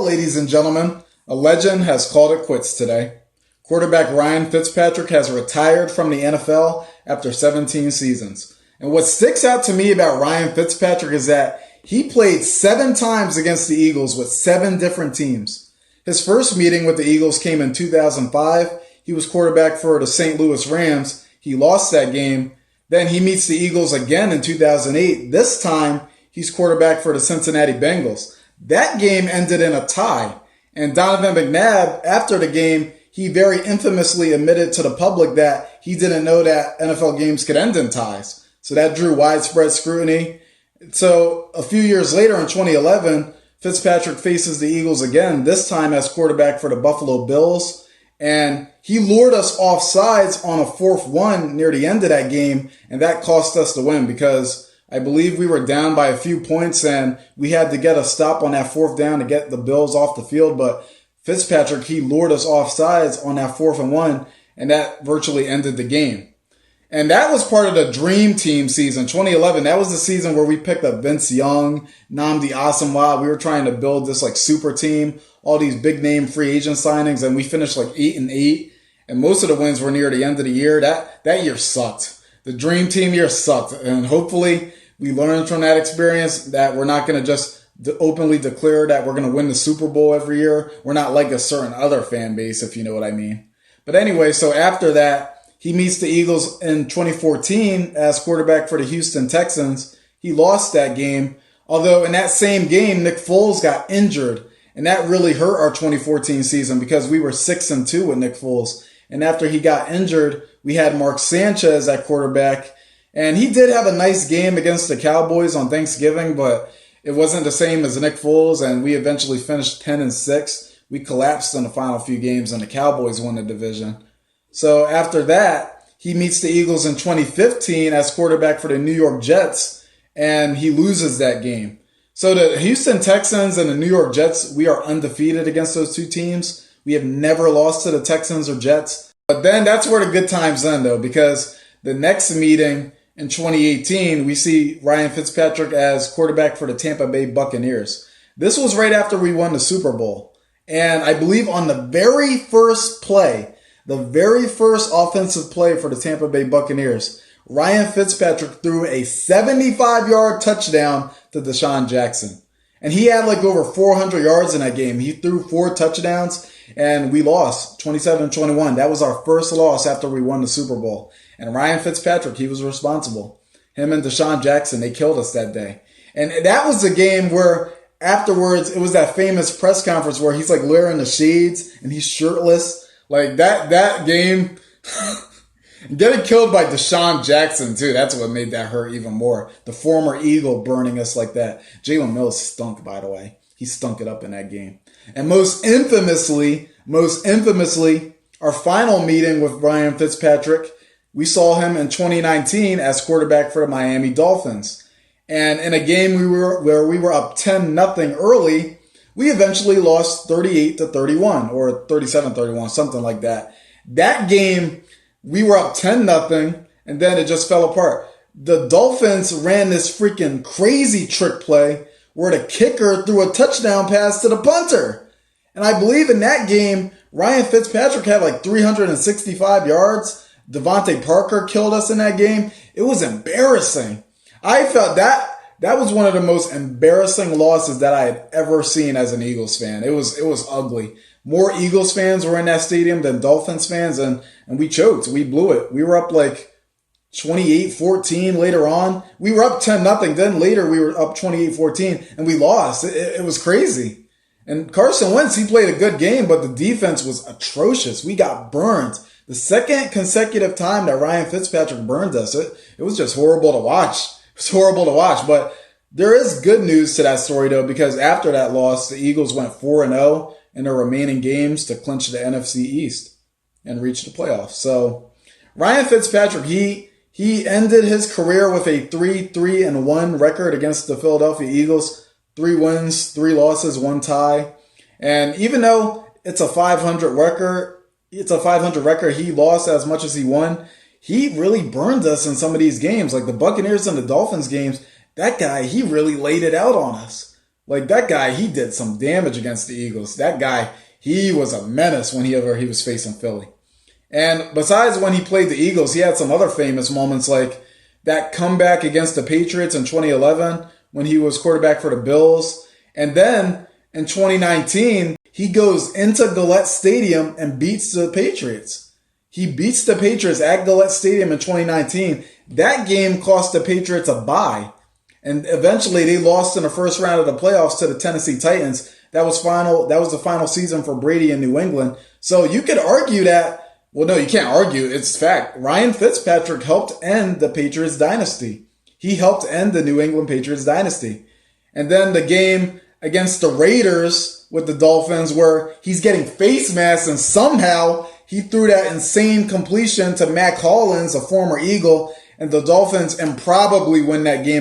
Well, ladies and gentlemen, a legend has called it quits today. Quarterback Ryan Fitzpatrick has retired from the NFL after 17 seasons. And what sticks out to me about Ryan Fitzpatrick is that he played 7 times against the Eagles with 7 different teams. His first meeting with the Eagles came in 2005. He was quarterback for the St. Louis Rams. He lost that game. Then he meets the Eagles again in 2008. This time, he's quarterback for the Cincinnati Bengals. That game ended in a tie. And Donovan McNabb, after the game, he very infamously admitted to the public that he didn't know that NFL games could end in ties. So that drew widespread scrutiny. So a few years later in 2011, Fitzpatrick faces the Eagles again, this time as quarterback for the Buffalo Bills. And he lured us off sides on a 4th one near the end of that game, and that cost us the win because I believe we were down by a few points and we had to get a stop on that 4th down to get the Bills off the field. But Fitzpatrick, he lured us off sides on that 4th and 1, and that virtually ended the game. And that was part of the Dream Team season, 2011. That was the season where we picked up Vince Young, Nnamdi Asomugha. We were trying to build this like super team, all these big name free agent signings, and we finished like 8-8. And most of the wins were near the end of the year. That year sucked. The Dream Team year sucked. And hopefully we learned from that experience that we're not going to just openly declare that we're going to win the Super Bowl every year. We're not like a certain other fan base, if you know what I mean. But anyway, so after that, he meets the Eagles in 2014 as quarterback for the Houston Texans. He lost that game, although in that same game, Nick Foles got injured, and that really hurt our 2014 season because we were 6-2 with Nick Foles. And after he got injured, we had Mark Sanchez at quarterback, and he did have a nice game against the Cowboys on Thanksgiving, but it wasn't the same as Nick Foles, and we eventually finished 10-6. We collapsed in the final few games, and the Cowboys won the division. So after that, he meets the Eagles in 2015 as quarterback for the New York Jets, and he loses that game. So the Houston Texans and the New York Jets, we are undefeated against those two teams. We have never lost to the Texans or Jets. But then that's where the good times end, though, because the next meeting in 2018, we see Ryan Fitzpatrick as quarterback for the Tampa Bay Buccaneers. This was right after we won the Super Bowl. And I believe on the very first play, the very first offensive play for the Tampa Bay Buccaneers, Ryan Fitzpatrick threw a 75-yard touchdown to Deshaun Jackson. And he had like over 400 yards in that game. He threw 4 touchdowns, and we lost 27-21. That was our first loss after we won the Super Bowl. And Ryan Fitzpatrick, he was responsible. Him and Deshaun Jackson, they killed us that day. And that was the game where afterwards, it was that famous press conference where he's like wearing the shades and he's shirtless. Like that game, getting killed by Deshaun Jackson too. That's what made that hurt even more. The former Eagle burning us like that. Jalen Mills stunk, by the way. He stunk it up in that game. And most infamously, our final meeting with Ryan Fitzpatrick, we saw him in 2019 as quarterback for the Miami Dolphins. And in a game where we were up 10-0 early, we eventually lost 38-31 or 37-31, something like that. That game, we were up 10-0, and then it just fell apart. The Dolphins ran this freaking crazy trick play where the kicker threw a touchdown pass to the punter. And I believe in that game, Ryan Fitzpatrick had like 365 yards. Devontae Parker killed us in that game. It was embarrassing. I felt that was one of the most embarrassing losses that I had ever seen as an Eagles fan. It was ugly. More Eagles fans were in that stadium than Dolphins fans, and we choked. We blew it. We were up like 28-14 later on. We were up 10-0. Then later we were up 28-14, and we lost. It was crazy. And Carson Wentz, he played a good game, but the defense was atrocious. We got burned. The second consecutive time that Ryan Fitzpatrick burned us, it was just horrible to watch. It's horrible to watch, but there is good news to that story, though, because after that loss, the Eagles went 4-0 in their remaining games to clinch the NFC East and reach the playoffs. So Ryan Fitzpatrick, he ended his career with a 3-1 record against the Philadelphia Eagles. 3 wins, 3 losses, 1 tie. And even though it's a 500 record, he lost as much as he won. He really burned us in some of these games, like the Buccaneers and the Dolphins games. That guy, he really laid it out on us. Like that guy, he did some damage against the Eagles. That guy, he was a menace whenever he was facing Philly. And besides when he played the Eagles, he had some other famous moments like that comeback against the Patriots in 2011 when he was quarterback for the Bills. And then in 2019, he goes into Gillette Stadium and beats the Patriots. He beats the Patriots at Gillette Stadium in 2019. That game cost the Patriots a bye. And eventually they lost in the first round of the playoffs to the Tennessee Titans. That was the final season for Brady in New England. So you could argue that, well, no, you can't argue. It's fact. Ryan Fitzpatrick helped end the Patriots dynasty. He helped end the New England Patriots dynasty. And then the game against the Raiders with the Dolphins where he's getting face masks and somehow he threw that insane completion to Mac Hollins, a former Eagle, and the Dolphins improbably win that game.